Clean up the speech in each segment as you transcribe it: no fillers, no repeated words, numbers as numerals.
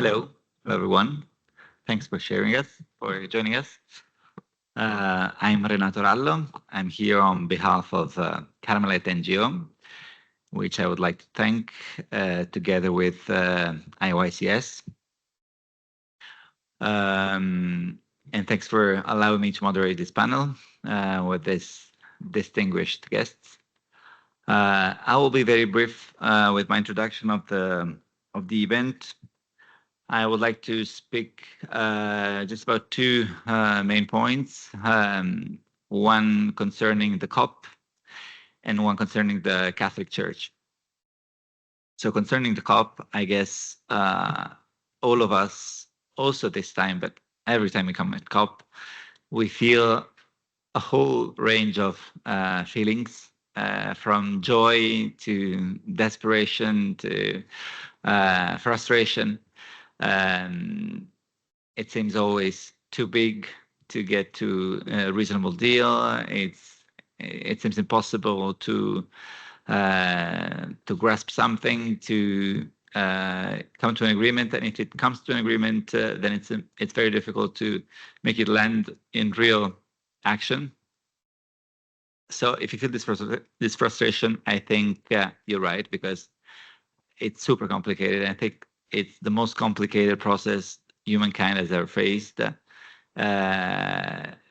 Hello, everyone. Thanks for joining us. I'm Renato Rallo. I'm here on behalf of Carmelite NGO, which I would like to thank together with IYCS. And thanks for allowing me to moderate this panel with these distinguished guests. I will be very brief with my introduction of the event. I would like to speak just about two main points, one concerning the COP and one concerning the Catholic Church. So concerning the COP, I guess all of us, also this time, but every time we come at COP, we feel a whole range of feelings, from joy to desperation to frustration. It seems always too big to get to a reasonable deal. It seems impossible to grasp something, to come to an agreement. And if it comes to an agreement, then it's very difficult to make it land in real action. So if you feel this frustration, I think you're right, because it's super complicated. I think it's the most complicated process humankind has ever faced,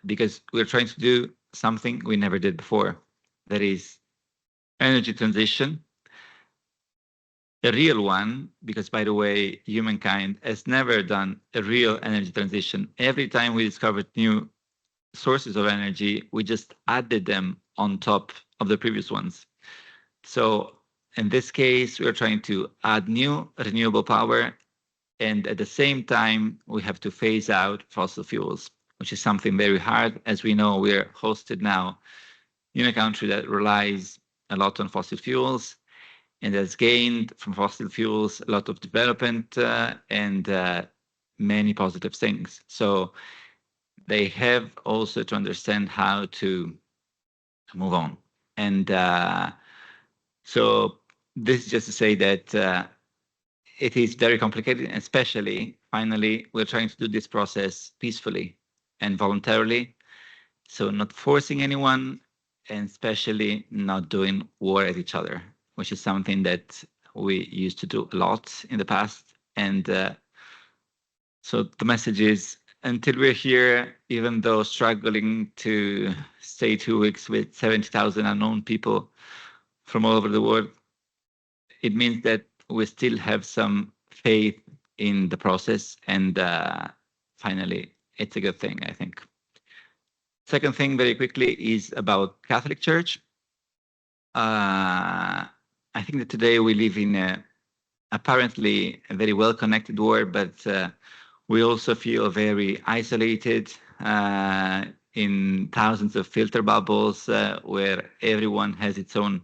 because we're trying to do something we never did before. That is energy transition, a real one, because, by the way, humankind has never done a real energy transition. Every time we discovered new sources of energy, we just added them on top of the previous ones. So in this case, we are trying to add new renewable power, and at the same time, we have to phase out fossil fuels, which is something very hard. As we know, we are hosted now in a country that relies a lot on fossil fuels and has gained from fossil fuels a lot of development and many positive things. So they have also to understand how to move on. And so this is just to say that it is very complicated, especially, finally, we're trying to do this process peacefully and voluntarily. So not forcing anyone, and especially not doing war at each other, which is something that we used to do a lot in the past. And so the message is, until we're here, even though struggling to stay 2 weeks with 70,000 unknown people from all over the world, it means that we still have some faith in the process. And finally, it's a good thing, I think. Second thing, very quickly, is about Catholic Church. I think that today we live in apparently a very well-connected world, but we also feel very isolated in thousands of filter bubbles where everyone has its own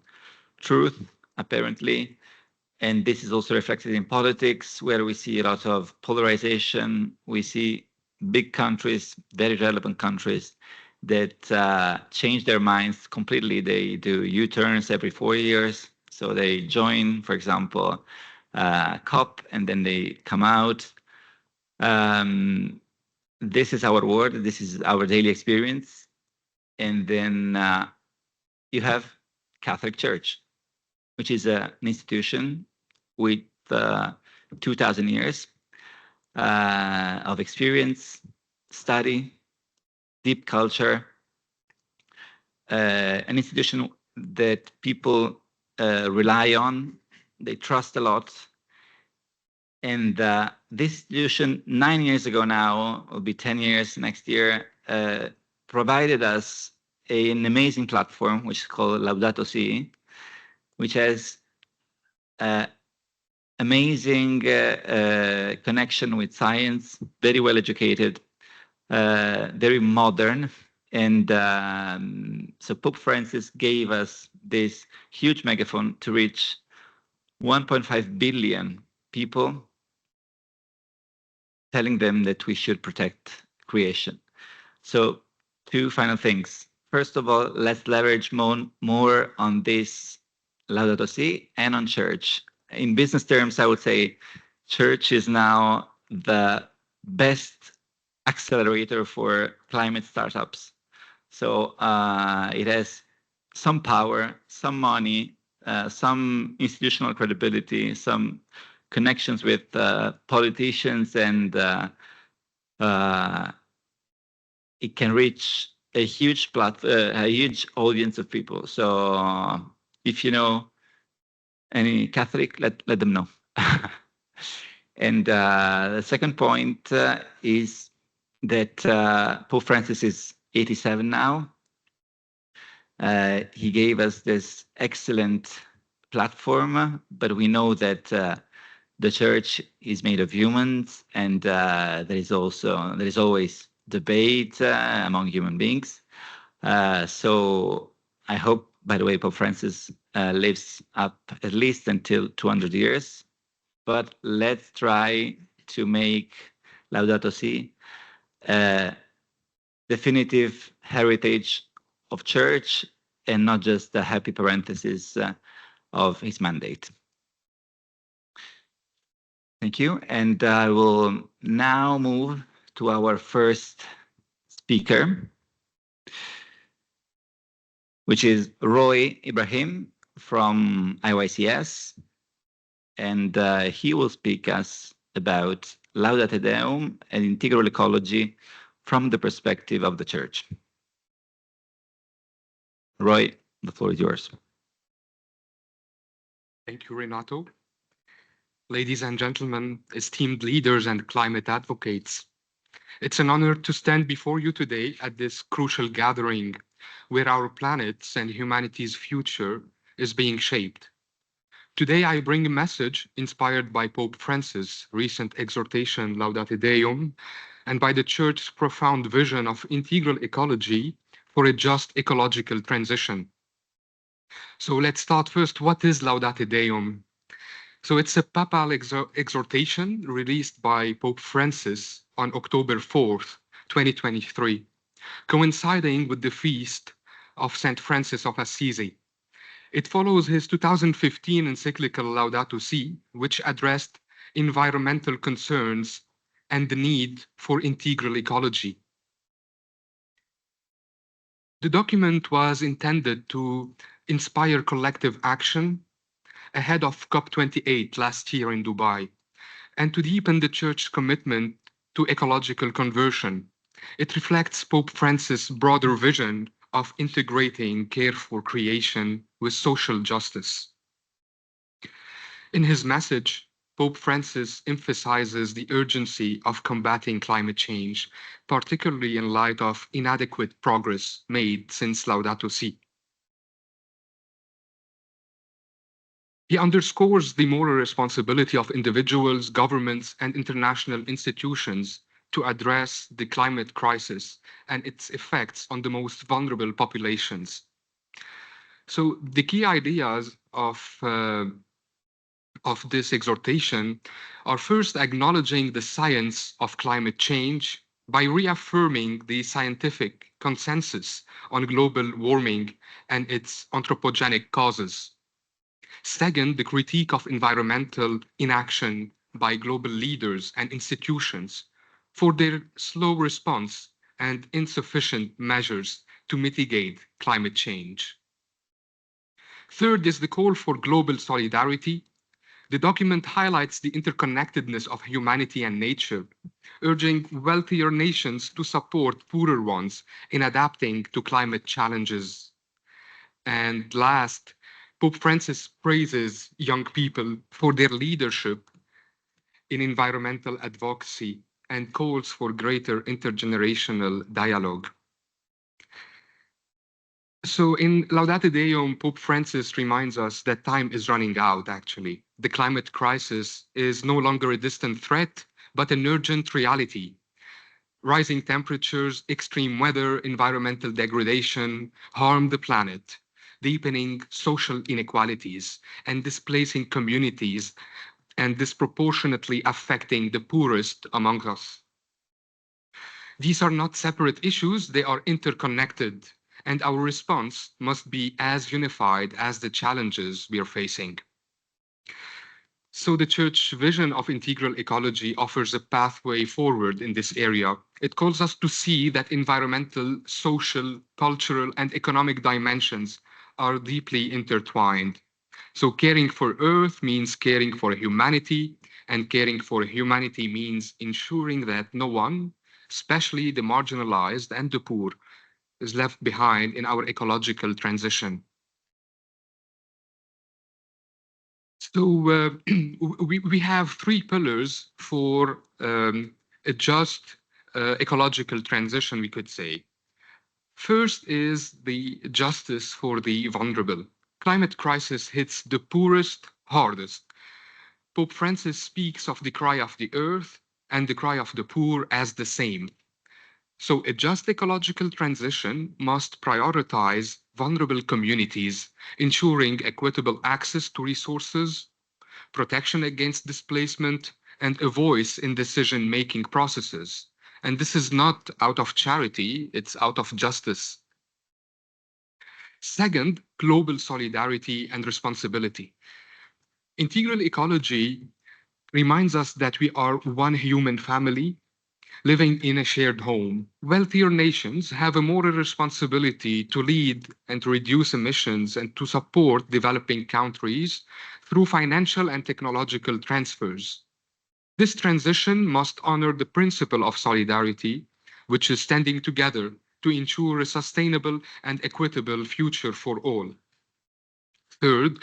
truth, apparently. And this is also reflected in politics, where we see a lot of polarization. We see big countries, very relevant countries, that change their minds completely. They do U-turns every 4 years. So they join, for example, COP, and then they come out. This is our world. This is our daily experience. And then you have Catholic Church, which is an institution with 2,000 years of experience, study, deep culture, an institution that people rely on, they trust a lot. And this institution, 9 years ago now, will be 10 years next year, provided us an amazing platform, which is called Laudato Si, which has amazing connection with science, very well educated, very modern. And so Pope Francis gave us this huge megaphone to reach 1.5 billion people, telling them that we should protect creation. So two final things. First of all, let's leverage more on this Laudato Si and on church. In business terms, I would say church is now the best accelerator for climate startups. So it has some power, some money, some institutional credibility, some connections with politicians, and it can reach a huge a huge audience of people. So if you know any Catholic, let them know. And the second point is that Pope Francis is 87 now. He gave us this excellent platform, but we know that the church is made of humans, and there is always debate among human beings. So I hope, by the way, Pope Francis lives up at least until 200 years. But let's try to make Laudato Si a definitive heritage of church and not just the happy parenthesis of his mandate. Thank you. And I will now move to our first speaker, which is Roy Ibrahim from IYCS. And he will speak us about Laudato Deum and integral ecology from the perspective of the church. Roy, the floor is yours. Thank you, Renato. Ladies and gentlemen, esteemed leaders and climate advocates, it's an honor to stand before you today at this crucial gathering where our planet's and humanity's future is being shaped. Today, I bring a message inspired by Pope Francis' recent exhortation Laudato Deum and by the Church's profound vision of integral ecology for a just ecological transition. So let's start first. What is Laudato Deum? So it's a papal exhortation released by Pope Francis on October 4th, 2023, coinciding with the feast of St. Francis of Assisi. It follows his 2015 encyclical Laudato Si, which addressed environmental concerns and the need for integral ecology. The document was intended to inspire collective action ahead of COP28 last year in Dubai, and to deepen the Church's commitment to ecological conversion. It reflects Pope Francis' broader vision of integrating care for creation with social justice. In his message, Pope Francis emphasizes the urgency of combating climate change, particularly in light of inadequate progress made since Laudato Si. He underscores the moral responsibility of individuals, governments, and international institutions to address the climate crisis and its effects on the most vulnerable populations. So the key ideas of this exhortation are first acknowledging the science of climate change by reaffirming the scientific consensus on global warming and its anthropogenic causes. Second, the critique of environmental inaction by global leaders and institutions for their slow response and insufficient measures to mitigate climate change. Third is the call for global solidarity. The document highlights the interconnectedness of humanity and nature, urging wealthier nations to support poorer ones in adapting to climate challenges. And last, Pope Francis praises young people for their leadership in environmental advocacy and calls for greater intergenerational dialogue. So in Laudato Deum, Pope Francis reminds us that time is running out, actually. The climate crisis is no longer a distant threat, but an urgent reality. Rising temperatures, extreme weather, environmental degradation harm the planet, deepening social inequalities and displacing communities and disproportionately affecting the poorest among us. These are not separate issues, they are interconnected, and our response must be as unified as the challenges we are facing. So the Church vision of integral ecology offers a pathway forward in this area. It calls us to see that environmental, social, cultural, and economic dimensions are deeply intertwined. So caring for Earth means caring for humanity, and caring for humanity means ensuring that no one, especially the marginalized and the poor, is left behind in our ecological transition. So we have three pillars for a just ecological transition, we could say. First is the justice for the vulnerable. Climate crisis hits the poorest hardest. Pope Francis speaks of the cry of the earth and the cry of the poor as the same. So a just ecological transition must prioritize vulnerable communities, ensuring equitable access to resources, protection against displacement, and a voice in decision-making processes. And this is not out of charity, it's out of justice. Second, global solidarity and responsibility. Integral ecology reminds us that we are one human family living in a shared home. Wealthier nations have a moral responsibility to lead and to reduce emissions and to support developing countries through financial and technological transfers. This transition must honor the principle of solidarity, which is standing together to ensure a sustainable and equitable future for all. Third,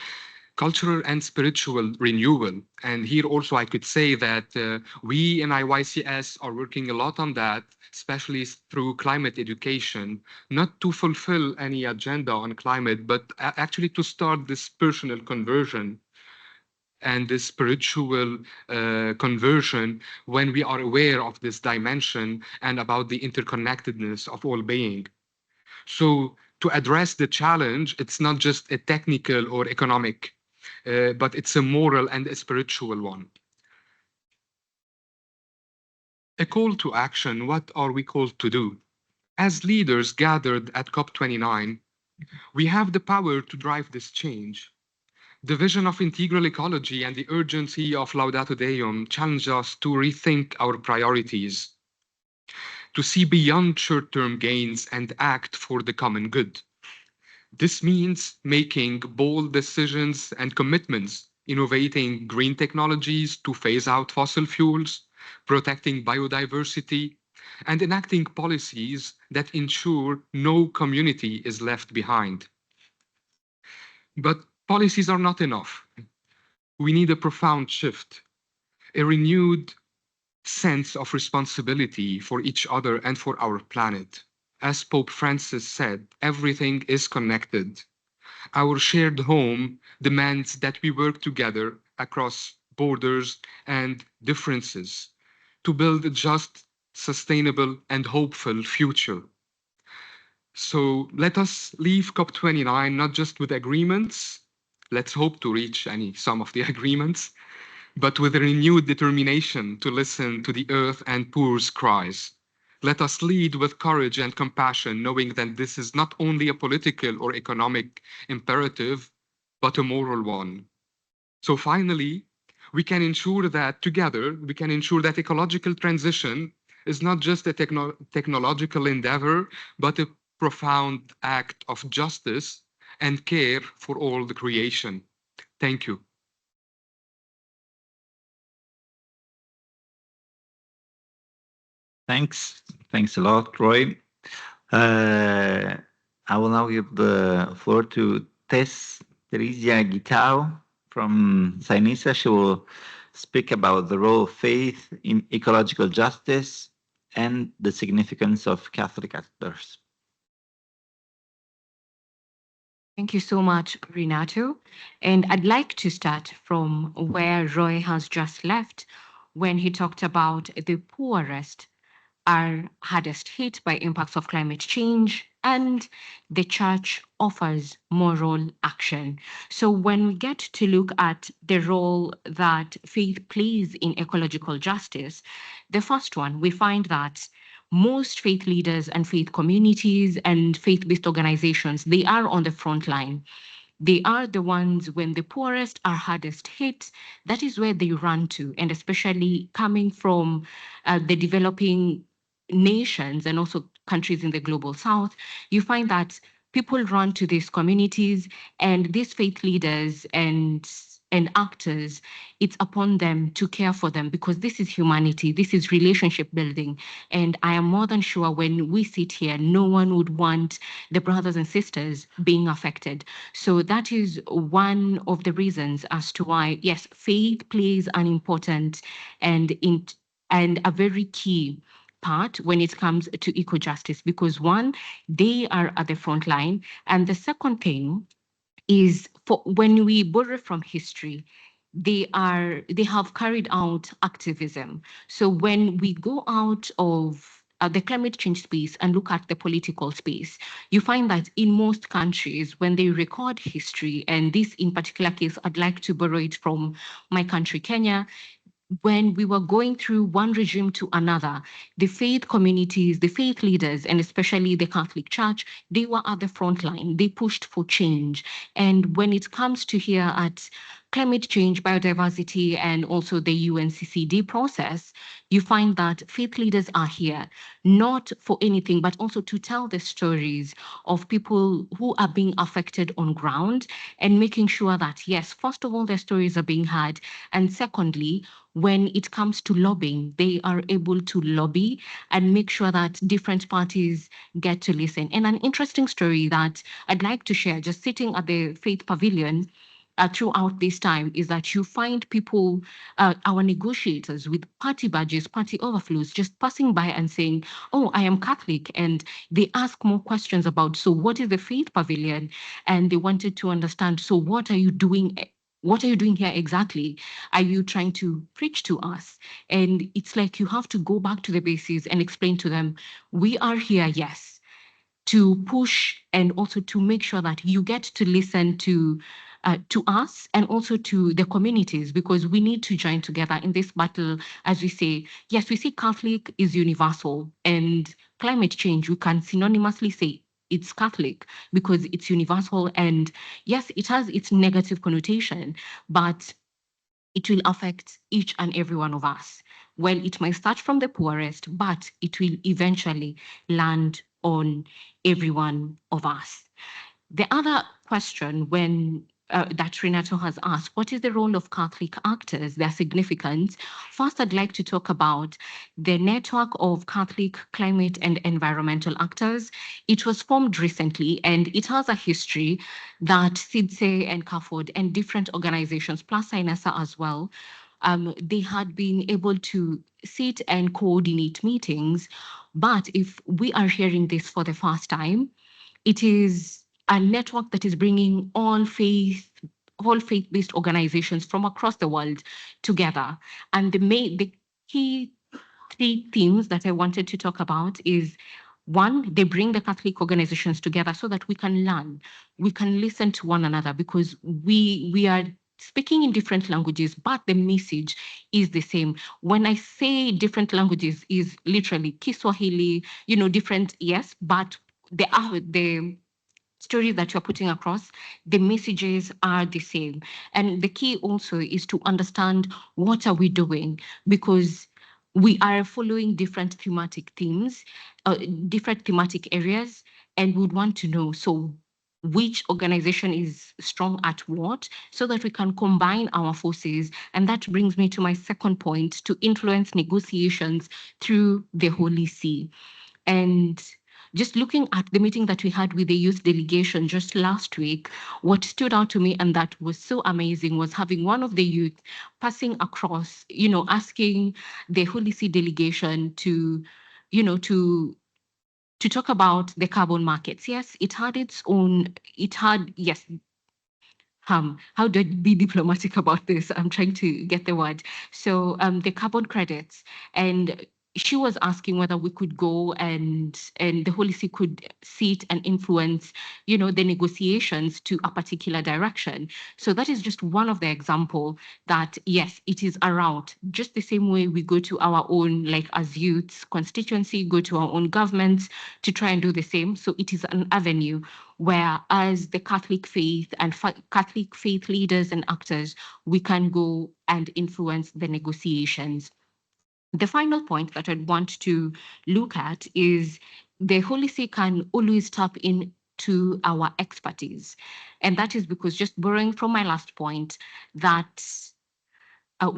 cultural and spiritual renewal. And here also I could say that we in IYCS are working a lot on that, especially through climate education, not to fulfill any agenda on climate, but actually to start this personal conversion and this spiritual conversion when we are aware of this dimension and about the interconnectedness of all being. So to address the challenge, it's not just a technical or economic, but it's a moral and a spiritual one. A call to action, what are we called to do? As leaders gathered at COP29, we have the power to drive this change. The vision of integral ecology and the urgency of Laudato Deum challenge us to rethink our priorities, to see beyond short-term gains and act for the common good. This means making bold decisions and commitments, innovating green technologies to phase out fossil fuels, protecting biodiversity, and enacting policies that ensure no community is left behind. But policies are not enough. We need a profound shift, a renewed sense of responsibility for each other and for our planet. As Pope Francis said, everything is connected. Our shared home demands that we work together across borders and differences to build a just, sustainable, and hopeful future. So let us leave COP29 not just with agreements, let's hope to reach some of the agreements, but with a renewed determination to listen to the earth and poor's cries. Let us lead with courage and compassion, knowing that this is not only a political or economic imperative, but a moral one. So finally, we can ensure that together, we can ensure that ecological transition is not just a technological endeavor, but a profound act of justice and care for all the creation. Thank you. Thanks a lot, Roy. I will now give the floor to Teresia Gitau from CYNESA. She will speak about the role of faith in ecological justice and the significance of Catholic actors. Thank you so much, Renato. And I'd like to start from where Roy has just left when he talked about the poorest are hardest hit by impacts of climate change, and the church offers moral action. So when we get to look at the role that faith plays in ecological justice, the first one, we find that most faith leaders and faith communities and faith-based organizations, they are on the front line. They are the ones when the poorest are hardest hit, that is where they run to. And especially coming from the developing nations and also countries in the global south, you find that people run to these communities, and these faith leaders and actors, it's upon them to care for them, because this is humanity, this is relationship building. And I am more than sure when we sit here, no one would want the brothers and sisters being affected. So that is one of the reasons as to why, yes, faith plays an important and a very key part when it comes to eco-justice, because one, they are at the front line. And the second thing is, for when we borrow from history, they have carried out activism. So when we go out of the climate change space and look at the political space, you find that in most countries, when they record history, and this in particular case, I'd like to borrow it from my country, Kenya, when we were going through one regime to another, the faith communities, the faith leaders, and especially the Catholic Church, they were at the front line. They pushed for change. And when it comes to here at climate change, biodiversity, and also the UNCCD process, you find that faith leaders are here, not for anything, but also to tell the stories of people who are being affected on ground, and making sure that, yes, first of all, their stories are being heard. And secondly, when it comes to lobbying, they are able to lobby and make sure that different parties get to listen. And an interesting story that I'd like to share, just sitting at the Faith Pavilion throughout this time, is that you find people, our negotiators with party badges, party overflows, just passing by and saying, oh, I am Catholic. And they ask more questions about, so what is the Faith Pavilion? And they wanted to understand, so what are you doing? What are you doing here exactly? Are you trying to preach to us? And it's like you have to go back to the basics and explain to them, we are here, yes, to push and also to make sure that you get to listen to us and also to the communities, because we need to join together in this battle. As we say, yes, we say Catholic is universal, and climate change, we can synonymously say it's Catholic because it's universal. And yes, it has its negative connotation, but it will affect each and every one of us. Well, it might start from the poorest, but it will eventually land on every one of us. The other question that Renato has asked, what is the role of Catholic actors, their significance? First, I'd like to talk about the network of Catholic climate and environmental actors. It was formed recently, and it has a history that CYNESA and CAFOD and different organizations, plus CYNESA as well, they had been able to sit and coordinate meetings. But if we are hearing this for the first time, it is a network that is bringing all faith-based organizations from across the world together. And the key three themes that I wanted to talk about is, one, they bring the Catholic organizations together so that we can learn, we can listen to one another, because we are speaking in different languages, but the message is the same. When I say different languages, is literally Kiswahili, different, yes, but the stories that you're putting across, the messages are the same. And the key also is to understand, what are we doing? Because we are following different thematic themes, different thematic areas, and we would want to know, so which organization is strong at what, so that we can combine our forces. And that brings me to my second point, to influence negotiations through the Holy See. And just looking at the meeting that we had with the youth delegation just last week, what stood out to me and that was so amazing was having one of the youth passing across, asking the Holy See delegation to talk about the carbon markets. Yes, it had, yes, how do I be diplomatic about this? I'm trying to get the word. So the carbon credits, and she was asking whether we could go and the Holy See could sit and influence, the negotiations to a particular direction. So that is just one of the example that, yes, it is a route, just the same way we go to our own, like as youths constituency, go to our own governments to try and do the same. So it is an avenue where as the Catholic faith and Catholic faith leaders and actors, we can go and influence the negotiations. The final point that I'd want to look at is the Holy See can always tap into our expertise. And that is because, just borrowing from my last point, that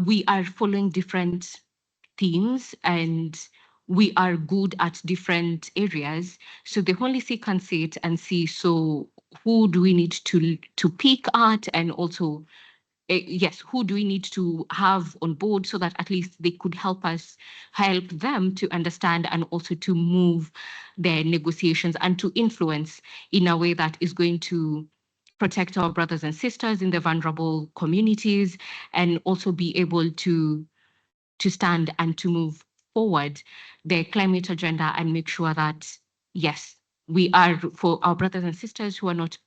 we are following different themes and we are good at different areas. So the Holy See can sit and see, so who do we need to pick at, and also yes, who do we need to have on board so that at least they could help them to understand and also to move their negotiations and to influence in a way that is going to protect our brothers and sisters in the vulnerable communities, and also be able to stand and to move forward the climate agenda and make sure that, yes, we are, for our brothers and sisters who are not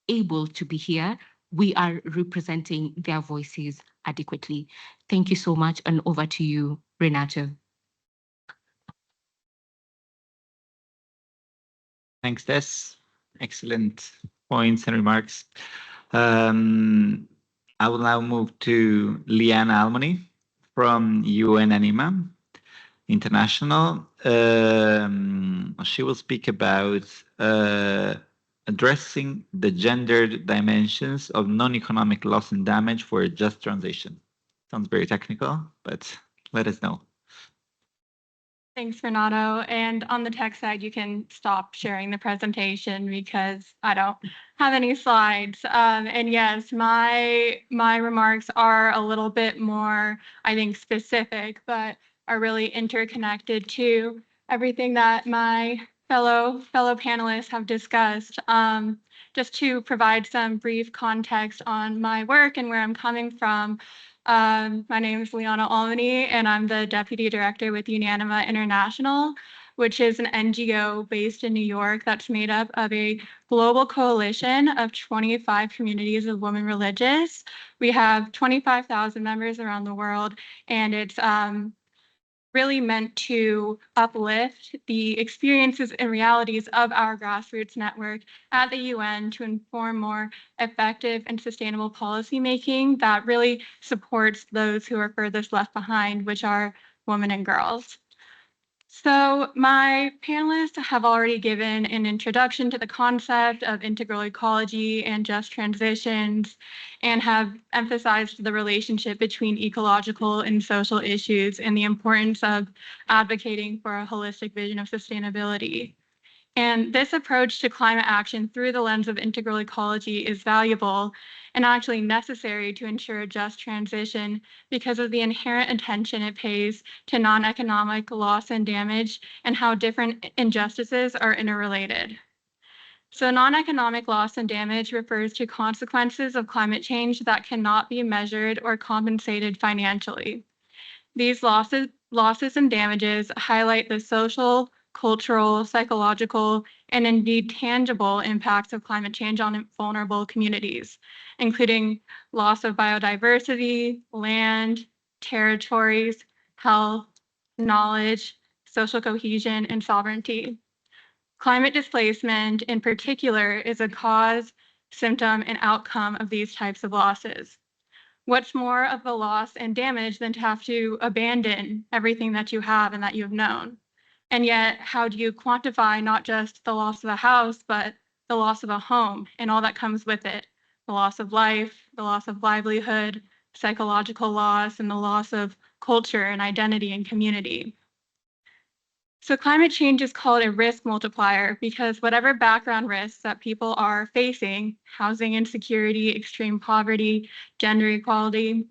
able to be here, we are representing their voices adequately. Thank you so much, and over to you, Renato. Thanks, Tess. Excellent points and remarks. I will now move to Liana Almony from UNANIMA International. She will speak about addressing the gendered dimensions of non-economic loss and damage for a just transition. Sounds very technical, but let us know. Thanks, Renato. And on the tech side, you can stop sharing the presentation because I don't have any slides. And yes, my remarks are a little bit more, I think, specific, but are really interconnected to everything that my fellow panelists have discussed. Just to provide some brief context on my work and where I'm coming from. My name is Liana Almony, and I'm the Deputy Director with UNANIMA International, which is an NGO based in New York that's made up of a global coalition of 25 communities of women religious. We have 25,000 members around the world, and it's really meant to uplift the experiences and realities of our grassroots network at the UN to inform more effective and sustainable policymaking that really supports those who are furthest left behind, which are women and girls. So my panelists have already given an introduction to the concept of integral ecology and just transitions, and have emphasized the relationship between ecological and social issues and the importance of advocating for a holistic vision of sustainability. And this approach to climate action through the lens of integral ecology is valuable and actually necessary to ensure a just transition because of the inherent attention it pays to non-economic loss and damage and how different injustices are interrelated. So non-economic loss and damage refers to consequences of climate change that cannot be measured or compensated financially. These losses and damages highlight the social, cultural, psychological, and indeed tangible impacts of climate change on vulnerable communities, including loss of biodiversity, land, territories, health, knowledge, social cohesion, and sovereignty. Climate displacement, in particular, is a cause, symptom, and outcome of these types of losses. What's more of a loss and damage than to have to abandon everything that you have and that you've known? And yet, how do you quantify not just the loss of a house, but the loss of a home and all that comes with it? The loss of life, the loss of livelihood, psychological loss, and the loss of culture and identity and community. So climate change is called a risk multiplier because whatever background risks that people are facing, housing insecurity, extreme poverty, gender equality,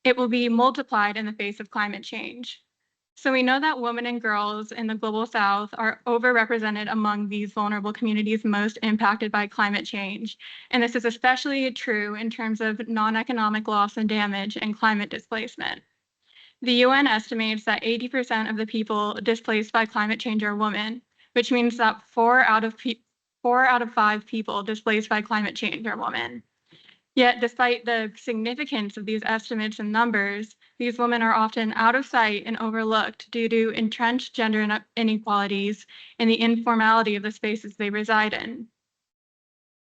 it will be multiplied in the face of climate change. So we know that women and girls in the global south are overrepresented among these vulnerable communities most impacted by climate change. And this is especially true in terms of non-economic loss and damage and climate displacement. The UN estimates that 80% of the people displaced by climate change are women, which means that 4 out of 5 people displaced by climate change are women. Yet, despite the significance of these estimates and numbers, these women are often out of sight and overlooked due to entrenched gender inequalities and the informality of the spaces they reside in.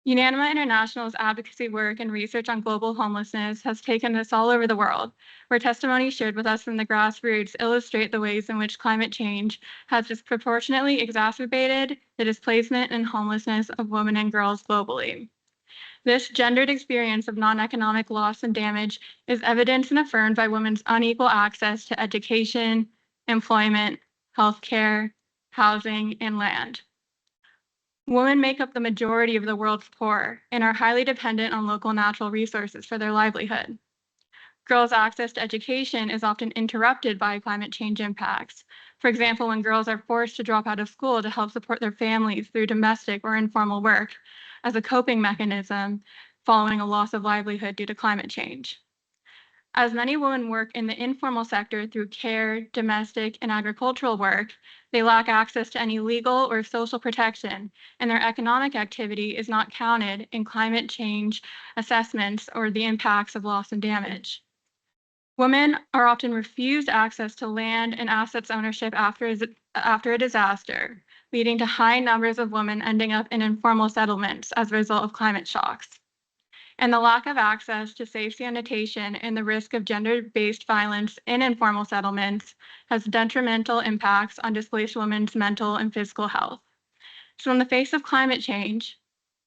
UNANIMA International's advocacy work and research on global homelessness has taken us all over the world, where testimonies shared with us from the grassroots illustrate the ways in which climate change has disproportionately exacerbated the displacement and homelessness of women and girls globally. This gendered experience of non-economic loss and damage is evidenced and affirmed by women's unequal access to education, employment, healthcare, housing, and land. Women make up the majority of the world's poor and are highly dependent on local natural resources for their livelihood. Girls' access to education is often interrupted by climate change impacts. For example, when girls are forced to drop out of school to help support their families through domestic or informal work as a coping mechanism following a loss of livelihood due to climate change. As many women work in the informal sector through care, domestic, and agricultural work, they lack access to any legal or social protection, and their economic activity is not counted in climate change assessments or the impacts of loss and damage. Women are often refused access to land and assets ownership after a disaster, leading to high numbers of women ending up in informal settlements as a result of climate shocks. And the lack of access to safe sanitation and the risk of gender-based violence in informal settlements has detrimental impacts on displaced women's mental and physical health. So in the face of climate change,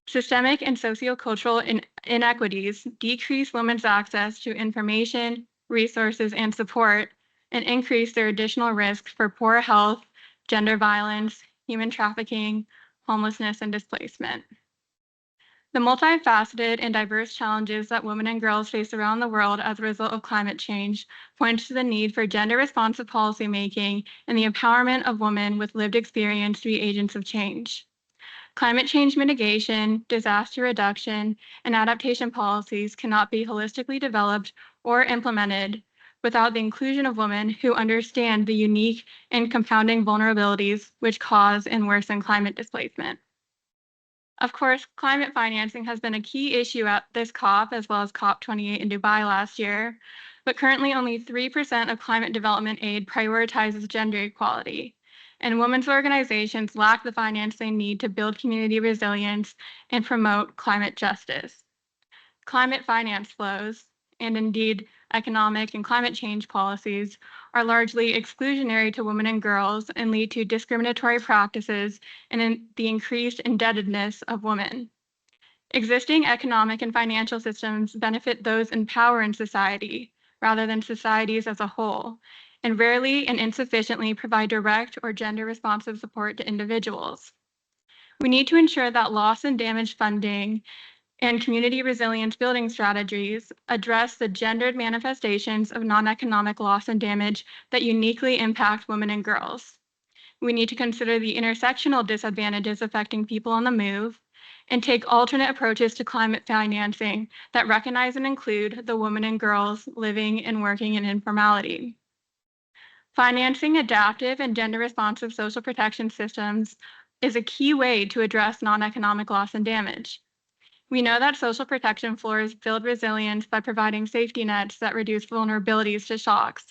systemic and sociocultural inequities decrease women's access to information, resources, and support, and increase their additional risk for poor health, gender violence, human trafficking, homelessness, and displacement. The multifaceted and diverse challenges that women and girls face around the world as a result of climate change point to the need for gender-responsive policymaking and the empowerment of women with lived experience to be agents of change. Climate change mitigation, disaster reduction, and adaptation policies cannot be holistically developed or implemented without the inclusion of women who understand the unique and compounding vulnerabilities which cause and worsen climate displacement. Of course, climate financing has been a key issue at this COP as well as COP28 in Dubai last year, but currently only 3% of climate development aid prioritizes gender equality, and women's organizations lack the finance they need to build community resilience and promote climate justice. Climate finance flows, and indeed economic and climate change policies, are largely exclusionary to women and girls and lead to discriminatory practices and the increased indebtedness of women. Existing economic and financial systems benefit those in power in society rather than societies as a whole, and rarely and insufficiently provide direct or gender-responsive support to individuals. We need to ensure that loss and damage funding and community resilience building strategies address the gendered manifestations of non-economic loss and damage that uniquely impact women and girls. We need to consider the intersectional disadvantages affecting people on the move and take alternate approaches to climate financing that recognize and include the women and girls living and working in informality. Financing adaptive and gender-responsive social protection systems is a key way to address non-economic loss and damage. We know that social protection floors build resilience by providing safety nets that reduce vulnerabilities to shocks.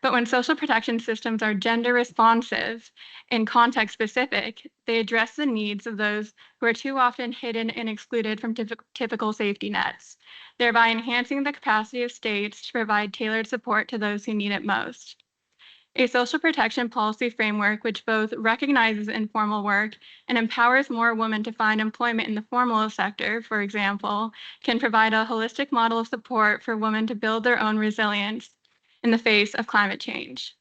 But when social protection systems are gender responsive and context specific, they address the needs of those who are too often hidden and excluded from typical safety nets, thereby enhancing the capacity of states to provide tailored support to those who need it most. A social protection policy framework which both recognizes informal work and empowers more women to find employment in the formal sector, for example, can provide a holistic model of support for women to build their own resilience in the face of climate change.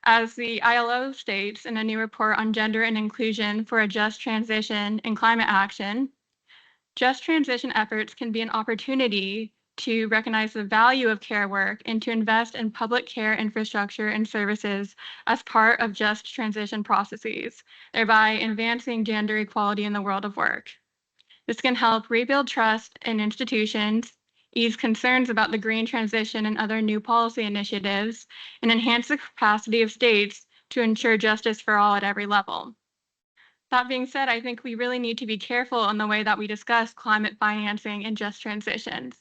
As the ILO states in a new report on gender and inclusion for a just transition and climate action, just transition efforts can be an opportunity to recognize the value of care work and to invest in public care infrastructure and services as part of just transition processes, thereby advancing gender equality in the world of work. This can help rebuild trust in institutions, ease concerns about the green transition and other new policy initiatives, and enhance the capacity of states to ensure justice for all at every level. That being said, I think we really need to be careful in the way that we discuss climate financing and just transitions.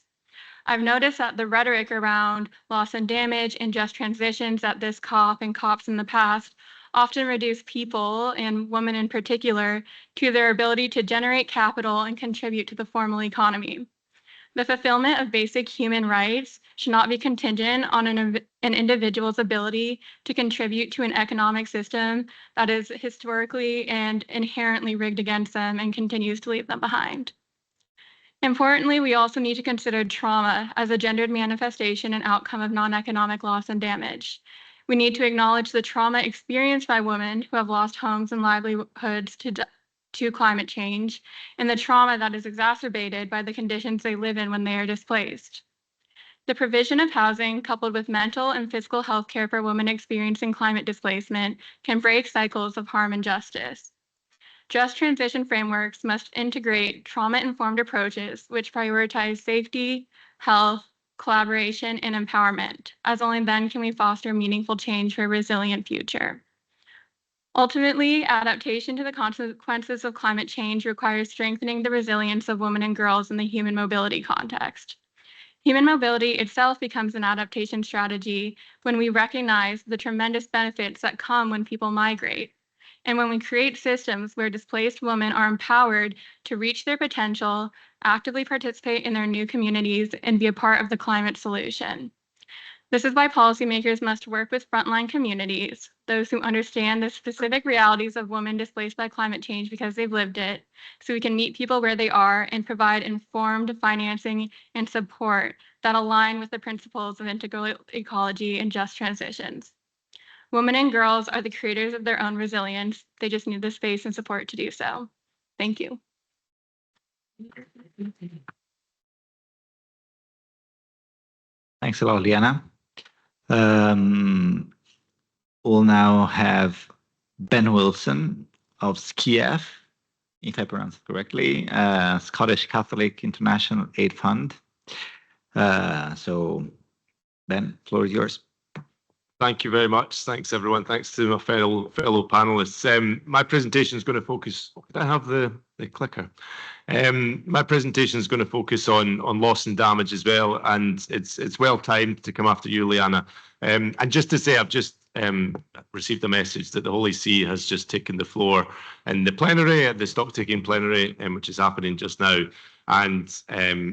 I've noticed that the rhetoric around loss and damage and just transitions at this COP and COPs in the past often reduce people, and women in particular, to their ability to generate capital and contribute to the formal economy. The fulfillment of basic human rights should not be contingent on an individual's ability to contribute to an economic system that is historically and inherently rigged against them and continues to leave them behind. Importantly, we also need to consider trauma as a gendered manifestation and outcome of non-economic loss and damage. We need to acknowledge the trauma experienced by women who have lost homes and livelihoods to climate change, and the trauma that is exacerbated by the conditions they live in when they are displaced. The provision of housing, coupled with mental and physical health care for women experiencing climate displacement, can break cycles of harm and justice. Just transition frameworks must integrate trauma-informed approaches which prioritize safety, health, collaboration, and empowerment, as only then can we foster meaningful change for a resilient future. Ultimately, adaptation to the consequences of climate change requires strengthening the resilience of women and girls in the human mobility context. Human mobility itself becomes an adaptation strategy when we recognize the tremendous benefits that come when people migrate, and when we create systems where displaced women are empowered to reach their potential, actively participate in their new communities, and be a part of the climate solution. This is why policymakers must work with frontline communities, those who understand the specific realities of women displaced by climate change because they've lived it, so we can meet people where they are and provide informed financing and support that align with the principles of integral ecology and just transitions. Women and girls are the creators of their own resilience. They just need the space and support to do so. Thank you. Thanks a lot, Liana. We'll now have Ben Wilson of SCIAF, if I pronounce it correctly, Scottish Catholic International Aid Fund. So, Ben, floor is yours. Thank you very much. Thanks, everyone. Thanks to my fellow panelists. My presentation is going to focus. Did I have the clicker? My presentation is going to focus on loss and damage as well, and it's well timed to come after you, Liana. And just to say, I've just received a message that the Holy See has just taken the floor in the plenary, at the stock-taking plenary, which is happening just now, and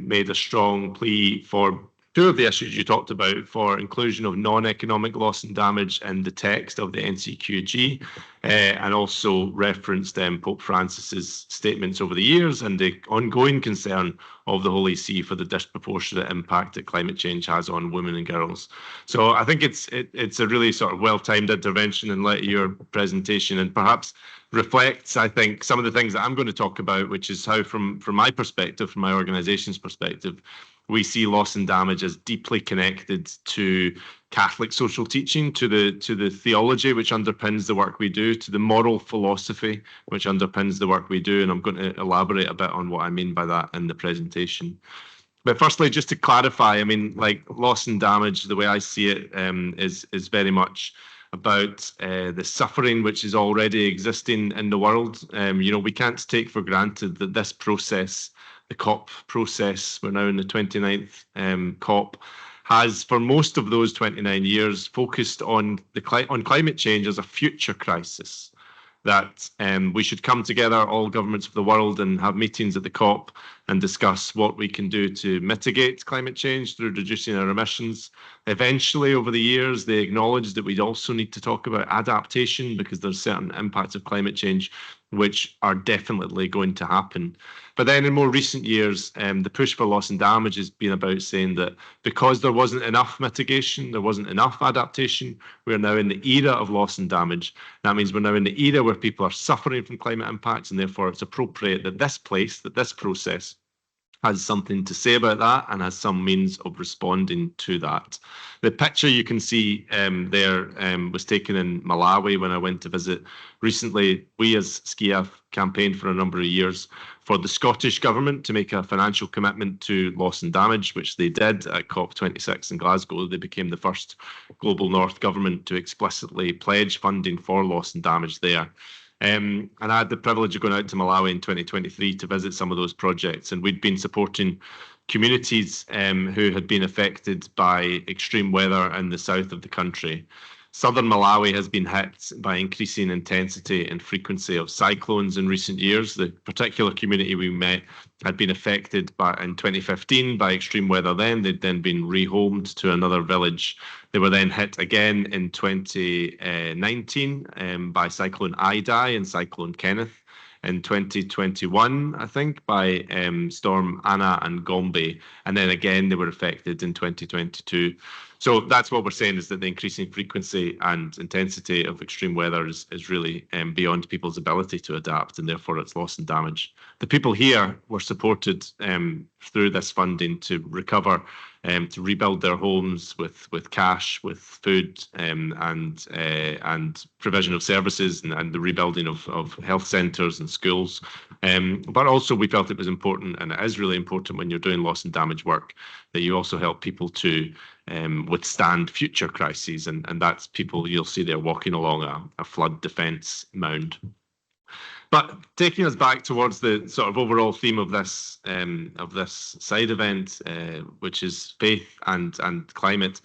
made a strong plea for two of the issues you talked about, for inclusion of non-economic loss and damage in the text of the NCQG, and also referenced Pope Francis's statements over the years and the ongoing concern of the Holy See for the disproportionate impact that climate change has on women and girls. So I think it's a really sort of well-timed intervention in light of your presentation, and perhaps reflects, I think, some of the things that I'm going to talk about, which is how, from my perspective, from my organization's perspective, we see loss and damage as deeply connected to Catholic social teaching, to the theology which underpins the work we do, to the moral philosophy which underpins the work we do. And I'm going to elaborate a bit on what I mean by that in the presentation. But firstly, just to clarify, I mean, like, loss and damage, the way I see it, is very much about the suffering which is already existing in the world. You know, we can't take for granted that this process, the COP process, we're now in the 29th COP, has for most of those 29 years focused on climate change as a future crisis. That we should come together, all governments of the world, and have meetings at the COP and discuss what we can do to mitigate climate change through reducing our emissions. Eventually, over the years, they acknowledged that we'd also need to talk about adaptation, because there's certain impacts of climate change which are definitely going to happen. But then in more recent years, the push for loss and damage has been about saying that because there wasn't enough mitigation, there wasn't enough adaptation, we're now in the era of loss and damage. That means we're now in the era where people are suffering from climate impacts, and therefore it's appropriate that this process has something to say about that and has some means of responding to that. The picture you can see there was taken in Malawi when I went to visit recently. We as SCIAF campaigned for a number of years for the Scottish Government to make a financial commitment to loss and damage, which they did at COP26 in Glasgow. They became the first Global North government to explicitly pledge funding for loss and damage there. And I had the privilege of going out to Malawi in 2023 to visit some of those projects, and we'd been supporting communities who had been affected by extreme weather in the south of the country. Southern Malawi has been hit by increasing intensity and frequency of cyclones in recent years. The particular community we met had been affected in 2015 by extreme weather then. They'd then been rehomed to another village. They were then hit again in 2019 by Cyclone Idai and Cyclone Kenneth. In 2021, I think, by Storm Anna and Gombe. And then again, they were affected in 2022. So that's what we're saying, is that the increasing frequency and intensity of extreme weather is really beyond people's ability to adapt, and therefore it's loss and damage. The people here were supported through this funding to recover, to rebuild their homes with cash, with food, and provision of services, and the rebuilding of health centres and schools. But also we felt it was important, and it is really important when you're doing loss and damage work, that you also help people to withstand future crises, and that's people you'll see there walking along a flood defence mound. But taking us back towards the sort of overall theme of this side event, which is faith and climate,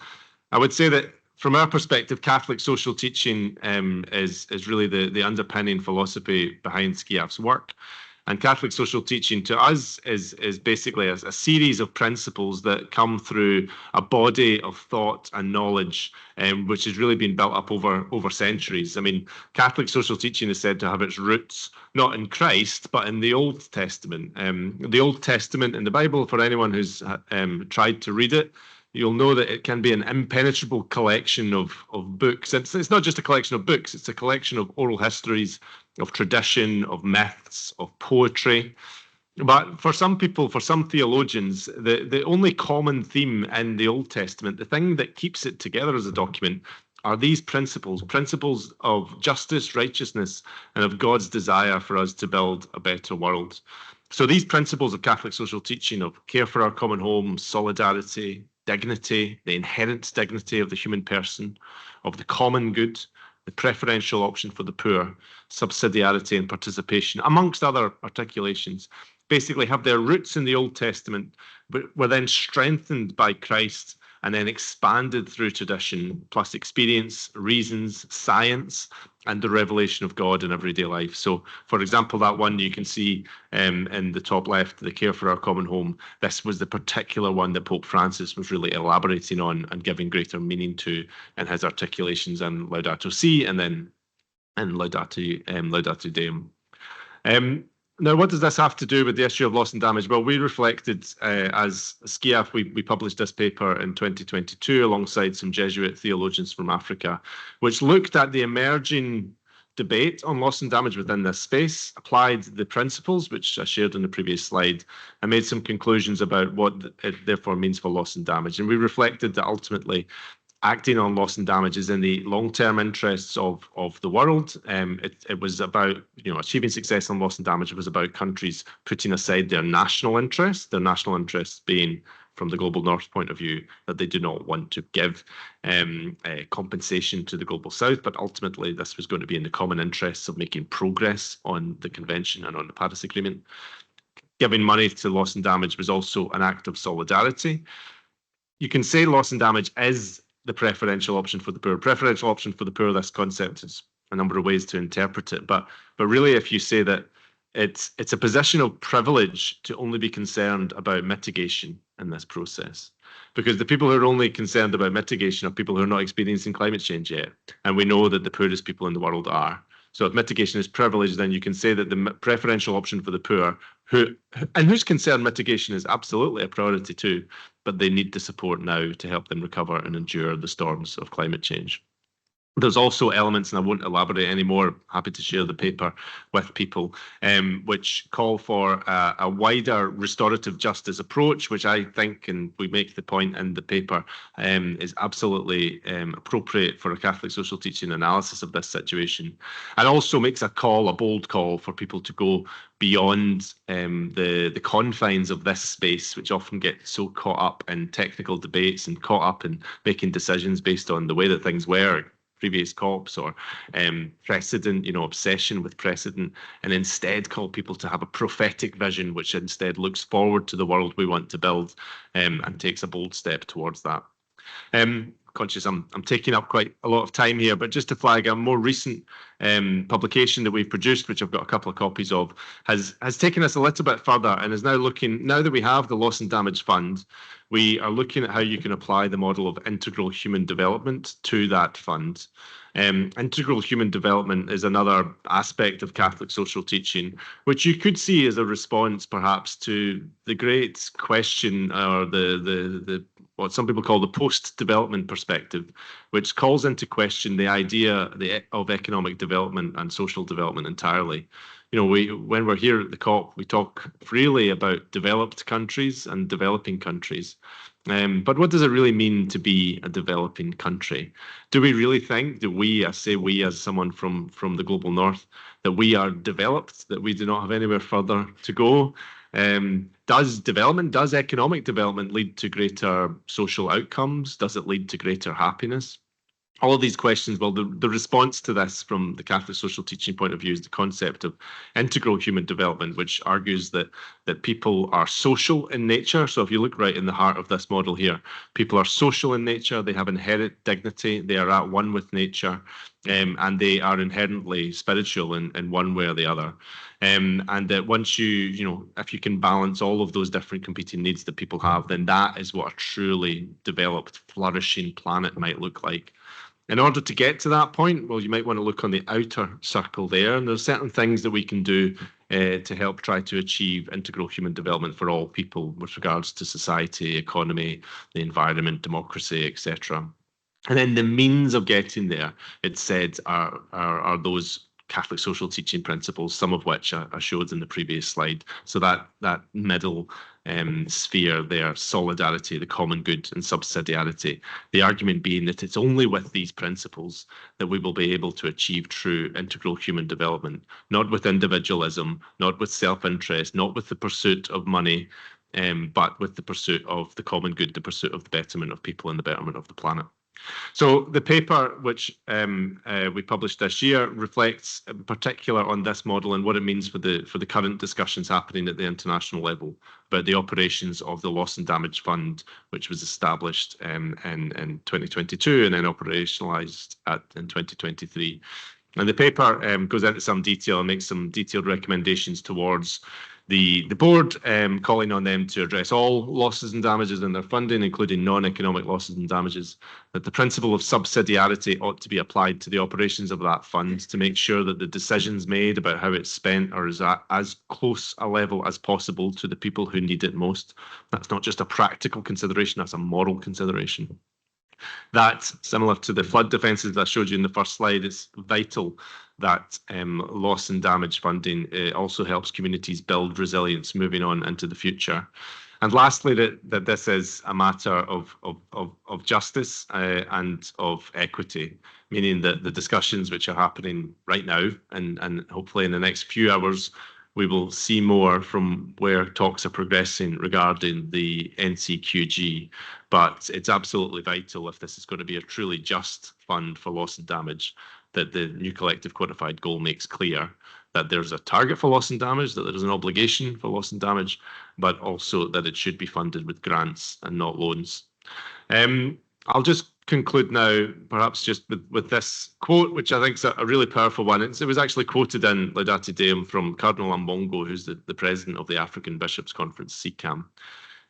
I would say that from our perspective, Catholic social teaching is really the underpinning philosophy behind SCIAF's work. And Catholic social teaching to us is basically a series of principles that come through a body of thought and knowledge, which has really been built up over centuries. I mean, Catholic social teaching is said to have its roots not in Christ, but in the Old Testament. The Old Testament in the Bible, for anyone who's tried to read it, you'll know that it can be an impenetrable collection of books. It's not just a collection of books, it's a collection of oral histories, of tradition, of myths, of poetry. But for some people, for some theologians, the only common theme in the Old Testament, the thing that keeps it together as a document, are these principles of justice, righteousness, and of God's desire for us to build a better world. So these principles of Catholic social teaching of care for our common home, solidarity, dignity, the inherent dignity of the human person, of the common good, the preferential option for the poor, subsidiarity and participation, amongst other articulations, basically have their roots in the Old Testament, but were then strengthened by Christ and then expanded through tradition, plus experience, reasons, science, and the revelation of God in everyday life. So, for example, that one you can see in the top left, the care for our common home, this was the particular one that Pope Francis was really elaborating on and giving greater meaning to in his articulations in Laudato Si and then in Laudato Deum. Now, what does this have to do with the issue of loss and damage? Well, we reflected as SCIAF, we published this paper in 2022 alongside some Jesuit theologians from Africa, which looked at the emerging debate on loss and damage within this space, applied the principles, which I shared in the previous slide, and made some conclusions about what it therefore means for loss and damage. And we reflected that ultimately acting on loss and damage is in the long-term interests of the world. It was about, achieving success on loss and damage. It was about countries putting aside their national interests being, from the Global North point of view, that they do not want to give compensation to the Global South, but ultimately this was going to be in the common interests of making progress on the Convention and on the Paris Agreement. Giving money to loss and damage was also an act of solidarity. You can say loss and damage is the preferential option for the poor. Preferential option for the poor, this concept is a number of ways to interpret it, but really if you say that it's a position of privilege to only be concerned about mitigation in this process, because the people who are only concerned about mitigation are people who are not experiencing climate change yet, and we know that the poorest people in the world are. So if mitigation is privilege, then you can say that the preferential option for the poor, whose concerned mitigation is absolutely a priority too, but they need the support now to help them recover and endure the storms of climate change. There's also elements, and I won't elaborate anymore, happy to share the paper with people, which call for a wider restorative justice approach, which I think, and we make the point in the paper, is absolutely appropriate for a Catholic social teaching analysis of this situation, and also makes a bold call for people to go beyond the confines of this space, which often get so caught up in technical debates and caught up in making decisions based on the way that things were, previous COPs or precedent, obsession with precedent, and instead call people to have a prophetic vision, which instead looks forward to the world we want to build and takes a bold step towards that. conscious I'm taking up quite a lot of time here, but just to flag a more recent publication that we've produced, which I've got a couple of copies of, has taken us a little bit further and is now looking, now that we have the Loss and Damage Fund, we are looking at how you can apply the model of integral human development to that fund. Integral human development is another aspect of Catholic social teaching, which you could see as a response perhaps to the great question, or the what some people call the post-development perspective, which calls into question the idea of economic development and social development entirely. You know, when we're here at the COP, we talk freely about developed countries and developing countries. But what does it really mean to be a developing country? Do we really think that I say we as someone from the global north, that we are developed, that we do not have anywhere further to go? Does economic development lead to greater social outcomes? Does it lead to greater happiness? All of these questions, well, the response to this from the Catholic social teaching point of view is the concept of integral human development, which argues that people are social in nature. So if you look right in the heart of this model here, people are social in nature, they have inherent dignity, they are at one with nature, and they are inherently spiritual in one way or the other. And that once if you can balance all of those different competing needs that people have, then that is what a truly developed, flourishing planet might look like. In order to get to that point, well, you might want to look on the outer circle there, and there's certain things that we can do to help try to achieve integral human development for all people with regards to society, economy, the environment, democracy, etc. And then the means of getting there, it's said, are those Catholic social teaching principles, some of which I showed in the previous slide. So that middle sphere there, solidarity, the common good, and subsidiarity. The argument being that it's only with these principles that we will be able to achieve true integral human development, not with individualism, not with self-interest, not with the pursuit of money, but with the pursuit of the common good, the pursuit of the betterment of people and the betterment of the planet. So the paper which we published this year reflects in particular on this model and what it means for the current discussions happening at the international level about the operations of the Loss and Damage Fund, which was established in 2022 and then operationalised in 2023. And the paper goes into some detail and makes some detailed recommendations towards the board, calling on them to address all losses and damages in their funding, including non-economic losses and damages, that the principle of subsidiarity ought to be applied to the operations of that fund to make sure that the decisions made about how it's spent are at as close a level as possible to the people who need it most. That's not just a practical consideration, that's a moral consideration. That, similar to the flood defences that I showed you in the first slide, it's vital that loss and damage funding also helps communities build resilience moving on into the future. And lastly, that this is a matter of justice and of equity, meaning that the discussions which are happening right now and hopefully in the next few hours, we will see more from where talks are progressing regarding the NCQG. But it's absolutely vital, if this is going to be a truly just fund for loss and damage, that the new collective codified goal makes clear that there's a target for loss and damage, that there's an obligation for loss and damage, but also that it should be funded with grants and not loans. I'll just conclude now, perhaps just with this quote, which I think is a really powerful one. It was actually quoted in Laudato Deum from Cardinal Ambongo, who's the president of the African Bishops' Conference, CCAM.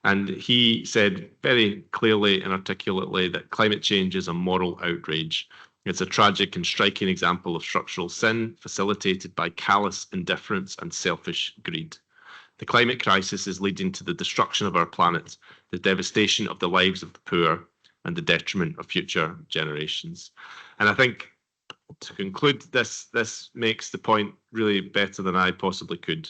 And he said very clearly and articulately that climate change is a moral outrage. It's a tragic and striking example of structural sin facilitated by callous indifference and selfish greed. The climate crisis is leading to the destruction of our planet, the devastation of the lives of the poor, and the detriment of future generations. And I think to conclude, this makes the point really better than I possibly could,